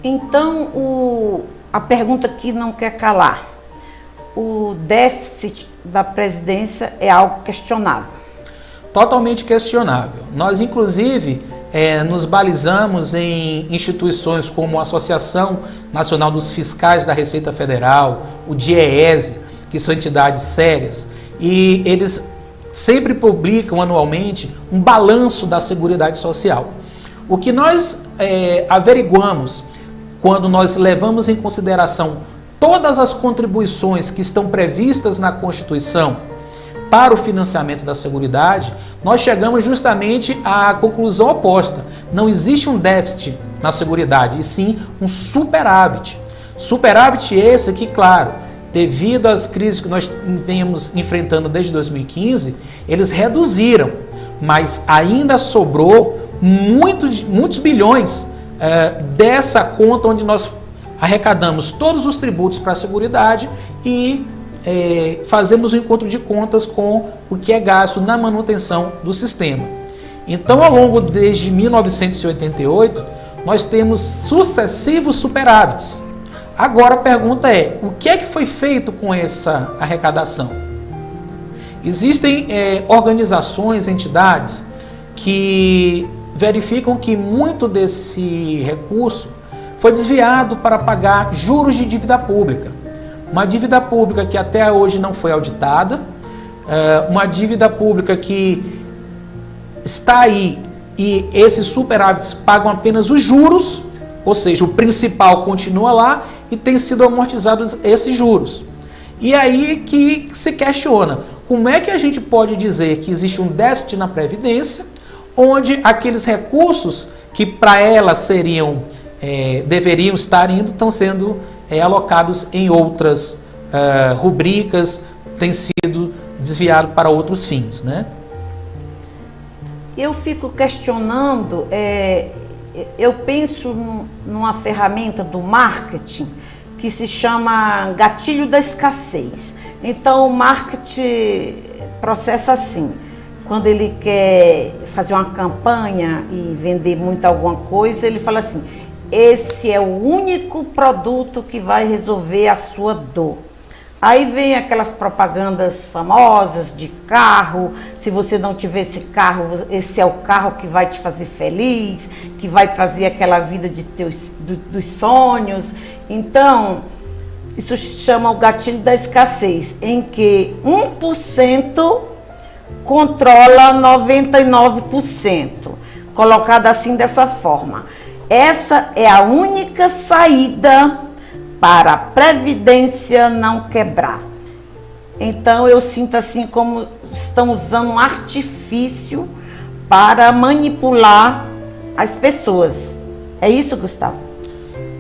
Então, a pergunta que não quer calar, o déficit da Previdência é algo questionável? Totalmente questionável. Nós, inclusive, nos balizamos em instituições como a Associação Nacional dos Fiscais da Receita Federal, o DIEESE, que são entidades sérias, e eles sempre publicam anualmente um balanço da Seguridade Social. O que nós averiguamos quando nós levamos em consideração todas as contribuições que estão previstas na Constituição para o financiamento da Seguridade, nós chegamos justamente à conclusão oposta. Não existe um déficit na Seguridade, e sim um superávit. Superávit esse que, claro, devido às crises que nós venhamos enfrentando desde 2015, eles reduziram, mas ainda sobrou muitos bilhões dessa conta onde nós arrecadamos todos os tributos para a Seguridade e fazemos um encontro de contas com o que é gasto na manutenção do sistema. Então, ao longo desde 1988, nós temos sucessivos superávites. Agora a pergunta é, o que é que foi feito com essa arrecadação? Existem organizações, entidades que verificam que muito desse recurso foi desviado para pagar juros de dívida pública. Uma dívida pública que até hoje não foi auditada, uma dívida pública que está aí e esses superávites pagam apenas os juros, ou seja, o principal continua lá e tem sido amortizados esses juros. E aí que se questiona, como é que a gente pode dizer que existe um déficit na Previdência, onde aqueles recursos que para ela deveriam estar indo, estão sendo alocados em outras rubricas, têm sido desviados para outros fins, né? Eu fico questionando, eu penso numa ferramenta do marketing que se chama gatilho da escassez. Então o marketing processa assim, quando ele quer fazer uma campanha e vender muito alguma coisa, ele fala assim: esse é o único produto que vai resolver a sua dor. Aí vem aquelas propagandas famosas de carro, se você não tiver esse carro, esse é o carro que vai te fazer feliz, que vai trazer aquela vida dos sonhos. Então, isso chama o gatilho da escassez, em que 1% controla 99%, colocado assim dessa forma. Essa é a única saída para a Previdência não quebrar. Então eu sinto assim como estão usando um artifício para manipular as pessoas. É isso, Gustavo?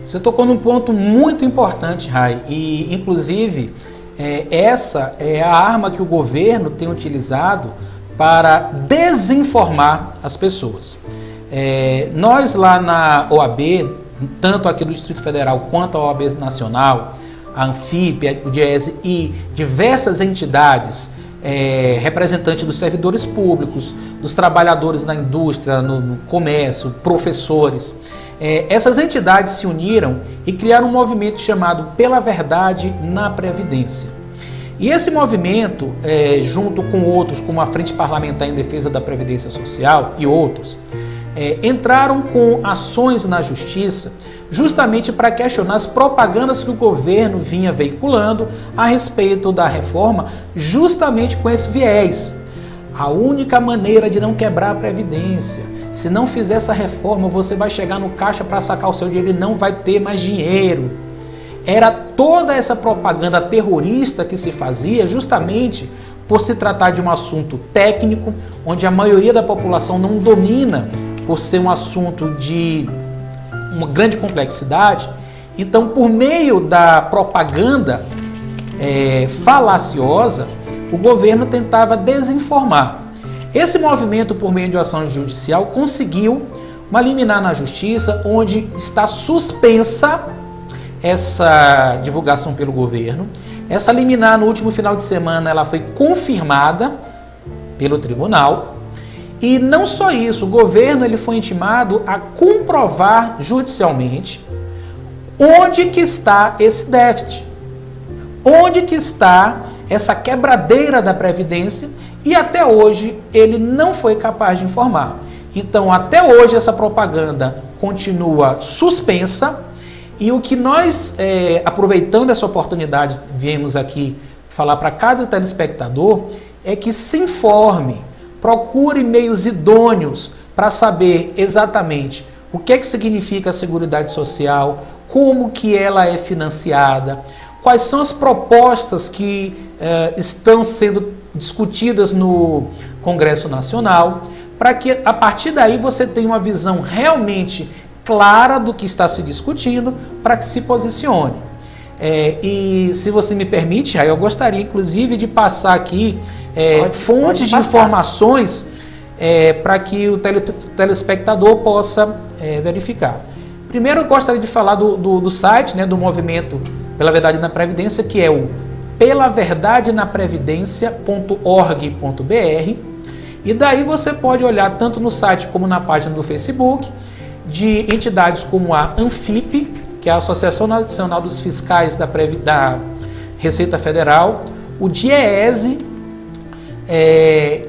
Você tocou num ponto muito importante, Rai, e inclusive essa é a arma que o governo tem utilizado para desinformar as pessoas. Nós lá na OAB, tanto aqui do Distrito Federal quanto a OAB Nacional, a Anfip, o DIEESE e diversas entidades representantes dos servidores públicos, dos trabalhadores na indústria, no comércio, professores, essas entidades se uniram e criaram um movimento chamado Pela Verdade na Previdência. E esse movimento, junto com outros, como a Frente Parlamentar em Defesa da Previdência Social e outros, entraram com ações na Justiça justamente para questionar as propagandas que o governo vinha veiculando a respeito da reforma, justamente com esse viés. A única maneira de não quebrar a Previdência, se não fizer essa reforma, você vai chegar no caixa para sacar o seu dinheiro e não vai ter mais dinheiro. Era toda essa propaganda terrorista que se fazia justamente por se tratar de um assunto técnico, onde a maioria da população não domina, por ser um assunto de uma grande complexidade. Então, por meio da propaganda falaciosa, o governo tentava desinformar. Esse movimento, por meio de ação judicial, conseguiu uma liminar na Justiça, onde está suspensa essa divulgação pelo governo. Essa liminar, no último final de semana, ela foi confirmada pelo tribunal. E não só isso, o governo ele foi intimado a comprovar judicialmente onde que está esse déficit? Onde que está essa quebradeira da Previdência? E até hoje ele não foi capaz de informar. Então, até hoje essa propaganda continua suspensa, e o que nós, aproveitando essa oportunidade, viemos aqui falar para cada telespectador, é que se informe, procure meios idôneos para saber exatamente o que é que significa a Seguridade Social, como que ela é financiada, quais são as propostas que estão sendo discutidas no Congresso Nacional, para que a partir daí você tenha uma visão realmente clara do que está se discutindo, para que se posicione. E se você me permite, eu gostaria inclusive de passar aqui fontes de informações para que o telespectador possa verificar. Primeiro eu gostaria de falar do site, do Movimento pela Verdade na Previdência, que é o pelaverdadenaprevidencia.org.br, e daí você pode olhar tanto no site como na página do Facebook de entidades como a ANFIP, que é a Associação Nacional dos Fiscais da Receita Federal, o DIEESE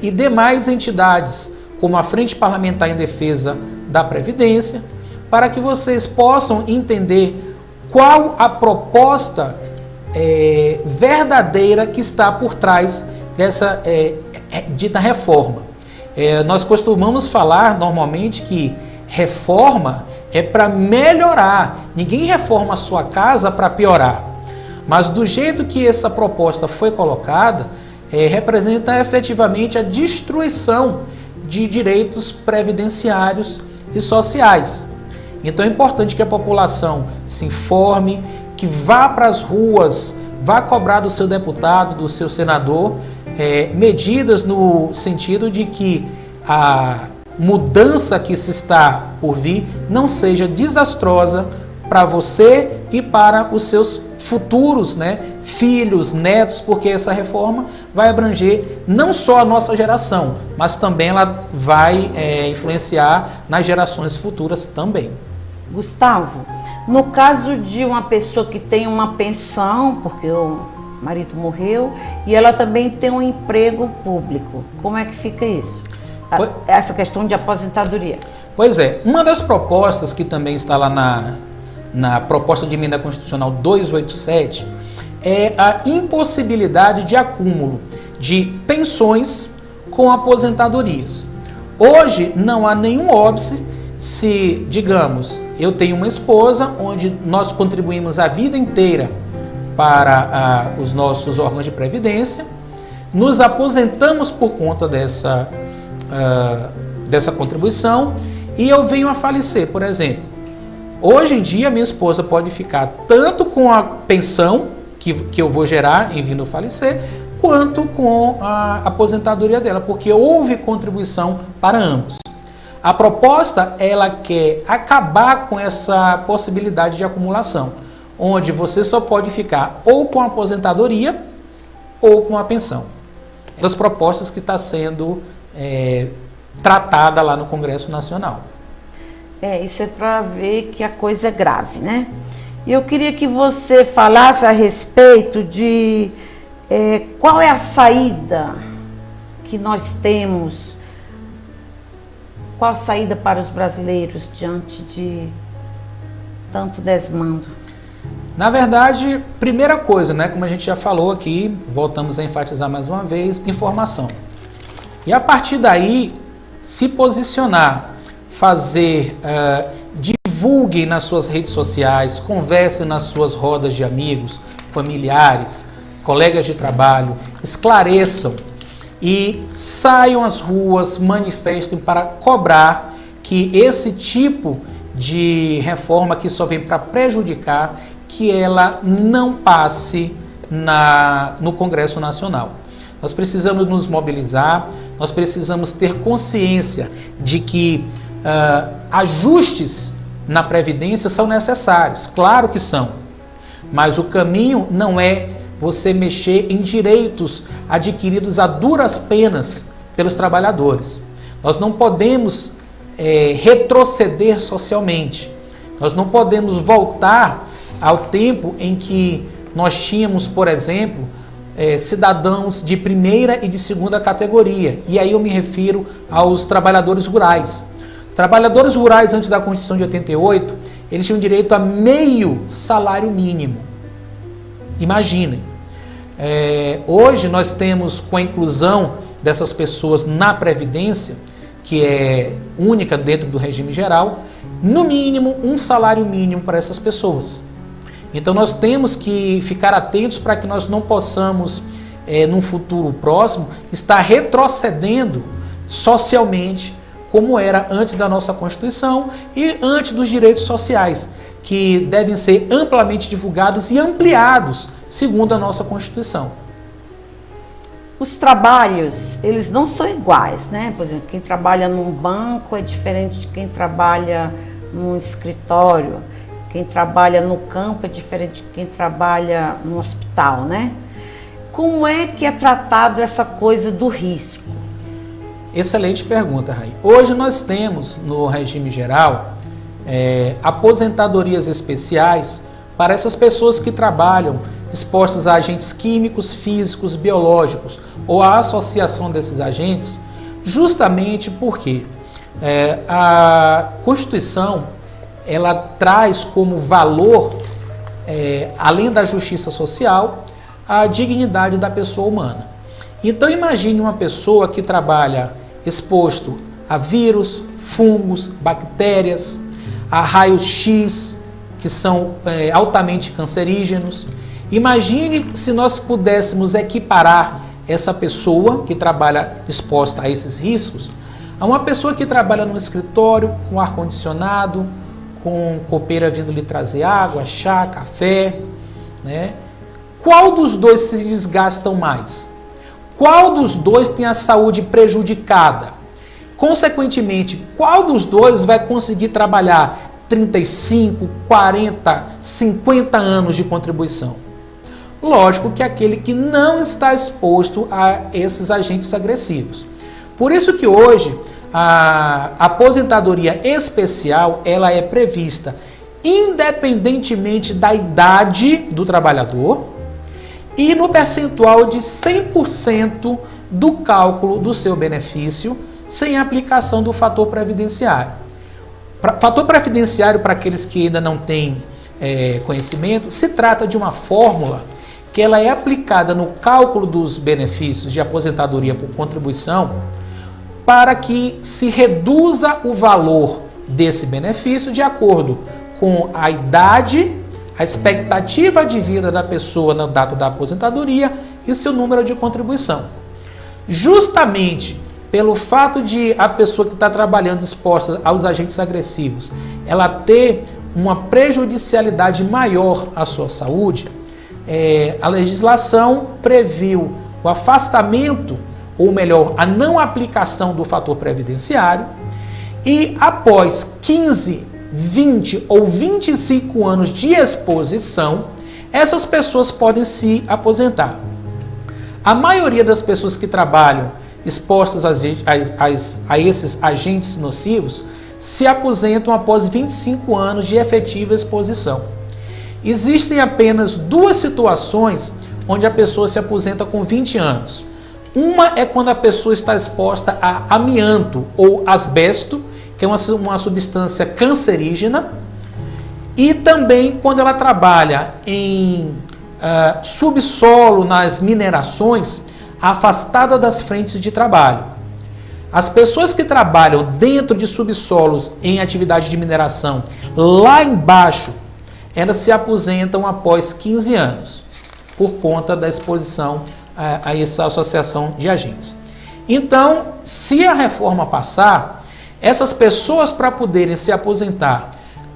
e demais entidades, como a Frente Parlamentar em Defesa da Previdência, para que vocês possam entender qual a proposta verdadeira que está por trás dessa dita reforma. Nós costumamos falar normalmente que reforma é para melhorar. Ninguém reforma a sua casa para piorar. Mas do jeito que essa proposta foi colocada, representa efetivamente a destruição de direitos previdenciários e sociais. Então é importante que a população se informe, que vá para as ruas, vá cobrar do seu deputado, do seu senador, medidas no sentido de que a mudança que se está por vir não seja desastrosa para você e para os seus futuros, filhos, netos, porque essa reforma vai abranger não só a nossa geração, mas também ela vai influenciar nas gerações futuras também. Gustavo, no caso de uma pessoa que tem uma pensão, porque o marido morreu, e ela também tem um emprego público, como é que fica isso? Essa questão de aposentadoria. Pois é, uma das propostas que também está lá na proposta de emenda constitucional 287 é a impossibilidade de acúmulo de pensões com aposentadorias. Hoje não há nenhum óbice se, digamos, eu tenho uma esposa onde nós contribuímos a vida inteira para os nossos órgãos de previdência, nos aposentamos por conta dessa contribuição e eu venho a falecer, por exemplo. Hoje em dia, minha esposa pode ficar tanto com a pensão que eu vou gerar em vindo a falecer, quanto com a aposentadoria dela, porque houve contribuição para ambos. A proposta, ela quer acabar com essa possibilidade de acumulação, onde você só pode ficar ou com a aposentadoria ou com a pensão. Das propostas que está sendo tratada lá no Congresso Nacional. Isso é para ver que a coisa é grave, né? E eu queria que você falasse a respeito de qual é a saída que nós temos, qual a saída para os brasileiros diante de tanto desmando? Na verdade, primeira coisa, como a gente já falou aqui, voltamos a enfatizar mais uma vez, informação. E a partir daí, se posicionar, fazer, divulgue nas suas redes sociais, converse nas suas rodas de amigos, familiares, colegas de trabalho, esclareçam e saiam às ruas, manifestem para cobrar que esse tipo de reforma que só vem para prejudicar, que ela não passe no Congresso Nacional. Nós precisamos nos mobilizar, nós precisamos ter consciência de que ajustes na Previdência são necessários, claro que são, mas o caminho não é você mexer em direitos adquiridos a duras penas pelos trabalhadores. Nós não podemos retroceder socialmente, nós não podemos voltar ao tempo em que nós tínhamos, por exemplo, cidadãos de primeira e de segunda categoria. E aí eu me refiro aos trabalhadores rurais. Os trabalhadores rurais, antes da Constituição de 88, eles tinham direito a meio salário mínimo. Imaginem. Hoje nós temos, com a inclusão dessas pessoas na Previdência, que é única dentro do regime geral, no mínimo um salário mínimo para essas pessoas. Então nós temos que ficar atentos para que nós não possamos, num futuro próximo, estar retrocedendo socialmente como era antes da nossa Constituição e antes dos direitos sociais, que devem ser amplamente divulgados e ampliados segundo a nossa Constituição. Os trabalhos, eles não são iguais, né? Por exemplo, quem trabalha num banco é diferente de quem trabalha num escritório. Quem trabalha no campo é diferente de quem trabalha no hospital, né? Como é que é tratado essa coisa do risco? Excelente pergunta, Raí. Hoje nós temos no regime geral aposentadorias especiais para essas pessoas que trabalham expostas a agentes químicos, físicos, biológicos ou a associação desses agentes, justamente porque a Constituição ela traz como valor, além da justiça social, a dignidade da pessoa humana. Então imagine uma pessoa que trabalha exposto a vírus, fungos, bactérias, a raios X, que são altamente cancerígenos. Imagine se nós pudéssemos equiparar essa pessoa que trabalha exposta a esses riscos a uma pessoa que trabalha no escritório com ar-condicionado, com copeira vindo lhe trazer água, chá, café, né? Qual dos dois se desgastam mais? Qual dos dois tem a saúde prejudicada? Consequentemente, qual dos dois vai conseguir trabalhar 35, 40, 50 anos de contribuição? Lógico que aquele que não está exposto a esses agentes agressivos. Por isso que hoje a aposentadoria especial ela é prevista independentemente da idade do trabalhador e no percentual de 100% do cálculo do seu benefício sem aplicação do fator previdenciário. Fator previdenciário, para aqueles que ainda não têm conhecimento, se trata de uma fórmula que ela é aplicada no cálculo dos benefícios de aposentadoria por contribuição para que se reduza o valor desse benefício de acordo com a idade, a expectativa de vida da pessoa na data da aposentadoria e seu número de contribuição. Justamente pelo fato de a pessoa que está trabalhando exposta aos agentes agressivos, ela ter uma prejudicialidade maior à sua saúde, a legislação previu o afastamento, ou melhor, a não aplicação do fator previdenciário e após 15, 20 ou 25 anos de exposição, essas pessoas podem se aposentar. A maioria das pessoas que trabalham expostas a esses agentes nocivos se aposentam após 25 anos de efetiva exposição. Existem apenas duas situações onde a pessoa se aposenta com 20 anos. Uma é quando a pessoa está exposta a amianto ou asbesto, que é uma substância cancerígena, e também quando ela trabalha em subsolo, nas minerações, afastada das frentes de trabalho. As pessoas que trabalham dentro de subsolos em atividade de mineração, lá embaixo, elas se aposentam após 15 anos, por conta da exposição a essa associação de agentes. Então, se a reforma passar, essas pessoas, para poderem se aposentar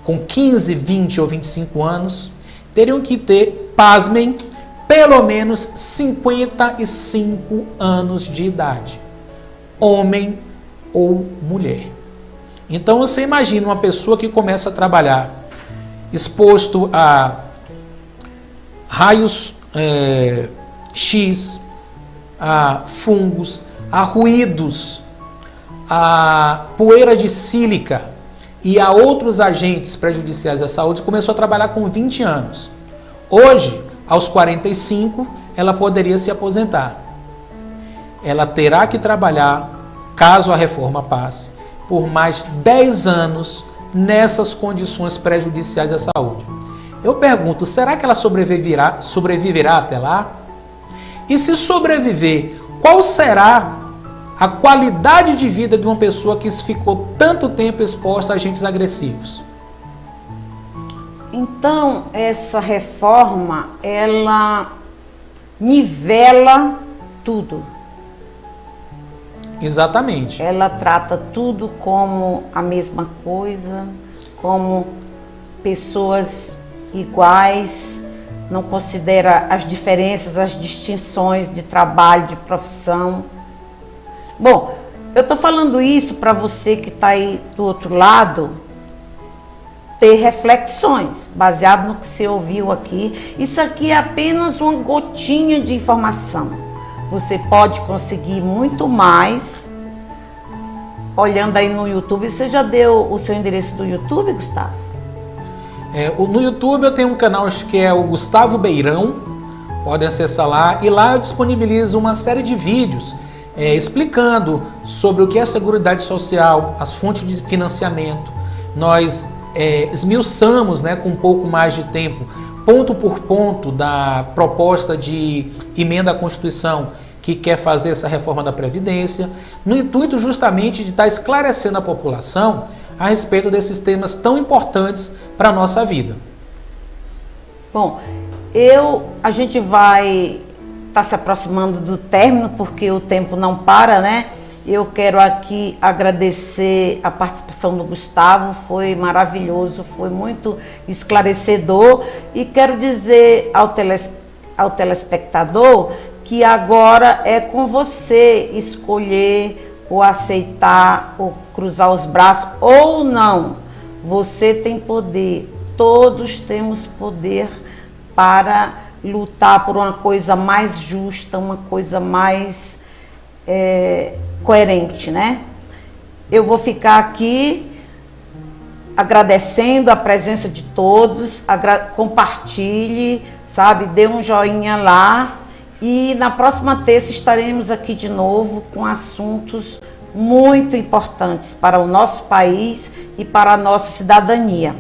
com 15, 20 ou 25 anos, teriam que ter, pasmem, pelo menos 55 anos de idade, homem ou mulher. Então você imagina uma pessoa que começa a trabalhar exposto a raios X, a fungos, a ruídos, a poeira de sílica, e a outros agentes prejudiciais à saúde, começou a trabalhar com 20 anos. Hoje, aos 45, ela poderia se aposentar. Ela terá que trabalhar, caso a reforma passe, por mais 10 anos nessas condições prejudiciais à saúde. Eu pergunto, será que ela sobreviverá até lá? E se sobreviver, qual será a qualidade de vida de uma pessoa que ficou tanto tempo exposta a agentes agressivos? Então, essa reforma, ela nivela tudo. Exatamente. Ela trata tudo como a mesma coisa, como pessoas iguais, não considera as diferenças, as distinções de trabalho, de profissão. Bom, eu estou falando isso para você que está aí do outro lado ter reflexões, baseado no que você ouviu aqui. Isso aqui é apenas uma gotinha de informação. Você pode conseguir muito mais olhando aí no YouTube. Você já deu o seu endereço do YouTube, Gustavo? No YouTube eu tenho um canal que é o Gustavo Beirão, podem acessar lá, e lá eu disponibilizo uma série de vídeos explicando sobre o que é Seguridade Social, as fontes de financiamento. Nós esmiuçamos, com um pouco mais de tempo, ponto por ponto da proposta de emenda à Constituição que quer fazer essa reforma da Previdência, no intuito justamente de estar esclarecendo a população a respeito desses temas tão importantes para a nossa vida. Bom, a gente vai estar se aproximando do término, porque o tempo não para, né? Eu quero aqui agradecer a participação do Gustavo, foi maravilhoso, foi muito esclarecedor, e quero dizer ao telespectador que agora é com você escolher ou aceitar, ou cruzar os braços, ou não. Você tem poder, todos temos poder para lutar por uma coisa mais justa, uma coisa mais coerente, né? Eu vou ficar aqui agradecendo a presença de todos, compartilhe, sabe? Dê um joinha lá. E na próxima terça estaremos aqui de novo com assuntos muito importantes para o nosso país e para a nossa cidadania.